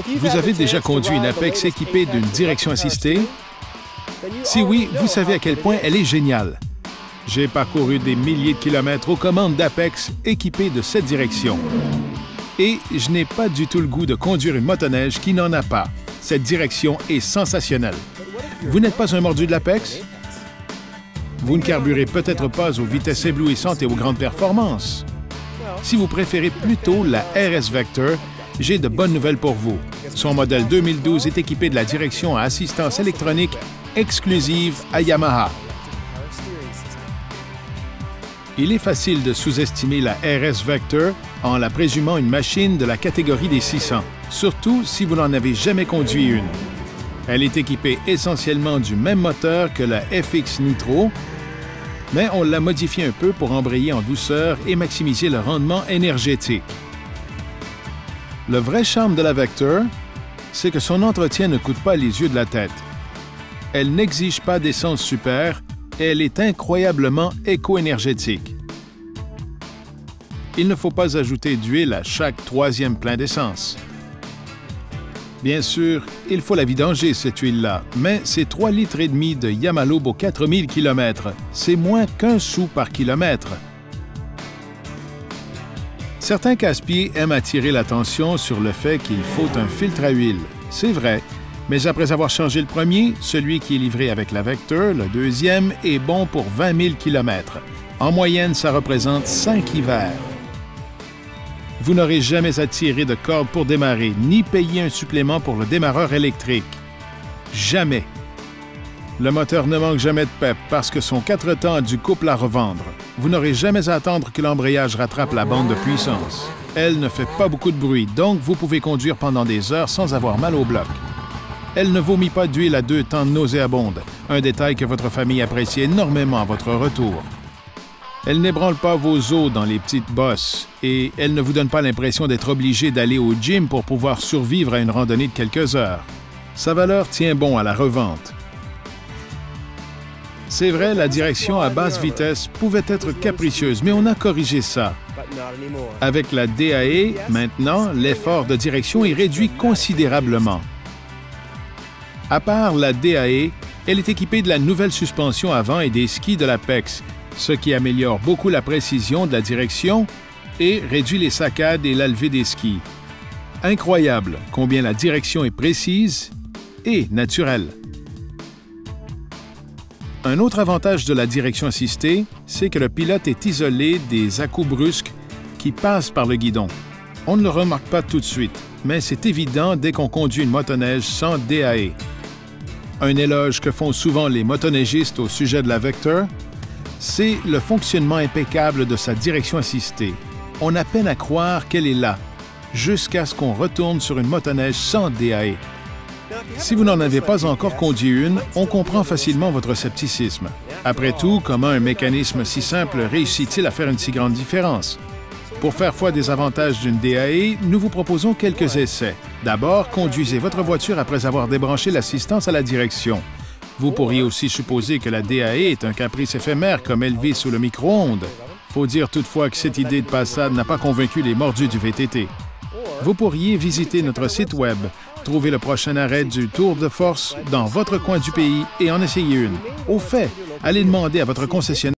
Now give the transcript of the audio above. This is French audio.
Vous avez déjà conduit une Apex équipée d'une direction assistée? Si oui, vous savez à quel point elle est géniale. J'ai parcouru des milliers de kilomètres aux commandes d'Apex équipées de cette direction. Et je n'ai pas du tout le goût de conduire une motoneige qui n'en a pas. Cette direction est sensationnelle. Vous n'êtes pas un mordu de l'Apex? Vous ne carburez peut-être pas aux vitesses éblouissantes et aux grandes performances. Si vous préférez plutôt la RS Vector, j'ai de bonnes nouvelles pour vous. Son modèle 2012 est équipé de la direction à assistance électronique exclusive à Yamaha. Il est facile de sous-estimer la RS Vector en la présumant une machine de la catégorie des 600, surtout si vous n'en avez jamais conduit une. Elle est équipée essentiellement du même moteur que la FX Nitro, mais on l'a modifiée un peu pour embrayer en douceur et maximiser le rendement énergétique. Le vrai charme de la Vector, c'est que son entretien ne coûte pas les yeux de la tête. Elle n'exige pas d'essence super et elle est incroyablement éco-énergétique. Il ne faut pas ajouter d'huile à chaque troisième plein d'essence. Bien sûr, il faut la vidanger, cette huile-là, mais c'est 3,5 litres de Yamalube aux 4000 km. C'est moins qu'1 sou par kilomètre. Certains casse-pieds aiment attirer l'attention sur le fait qu'il faut un filtre à huile. C'est vrai, mais après avoir changé le premier, celui qui est livré avec la Vector, le deuxième, est bon pour 20 000 km. En moyenne, ça représente 5 hivers. Vous n'aurez jamais à tirer de corde pour démarrer, ni payer un supplément pour le démarreur électrique. Jamais. Le moteur ne manque jamais de pep parce que son 4 temps a du couple à revendre. Vous n'aurez jamais à attendre que l'embrayage rattrape la bande de puissance. Elle ne fait pas beaucoup de bruit, donc vous pouvez conduire pendant des heures sans avoir mal au bloc. Elle ne vomit pas d'huile à 2 temps nauséabonde, un détail que votre famille apprécie énormément à votre retour. Elle n'ébranle pas vos os dans les petites bosses et elle ne vous donne pas l'impression d'être obligé d'aller au gym pour pouvoir survivre à une randonnée de quelques heures. Sa valeur tient bon à la revente. C'est vrai, la direction à basse vitesse pouvait être capricieuse, mais on a corrigé ça. Avec la DAE, maintenant, l'effort de direction est réduit considérablement. À part la DAE, elle est équipée de la nouvelle suspension avant et des skis de l'Apex, ce qui améliore beaucoup la précision de la direction et réduit les saccades et la levée des skis. Incroyable combien la direction est précise et naturelle. Un autre avantage de la direction assistée, c'est que le pilote est isolé des à-coups brusques qui passent par le guidon. On ne le remarque pas tout de suite, mais c'est évident dès qu'on conduit une motoneige sans DAE. Un éloge que font souvent les motoneigistes au sujet de la Vector, c'est le fonctionnement impeccable de sa direction assistée. On a peine à croire qu'elle est là, jusqu'à ce qu'on retourne sur une motoneige sans DAE. Si vous n'en avez pas encore conduit une, on comprend facilement votre scepticisme. Après tout, comment un mécanisme si simple réussit-il à faire une si grande différence? Pour faire foi des avantages d'une DAE, nous vous proposons quelques essais. D'abord, conduisez votre voiture après avoir débranché l'assistance à la direction. Vous pourriez aussi supposer que la DAE est un caprice éphémère comme élevé sous le micro-ondes. Faut dire toutefois que cette idée de passade n'a pas convaincu les mordus du VTT. Vous pourriez visiter notre site Web, trouver le prochain arrêt du tour de force dans votre coin du pays et en essayer une. Au fait, allez demander à votre concessionnaire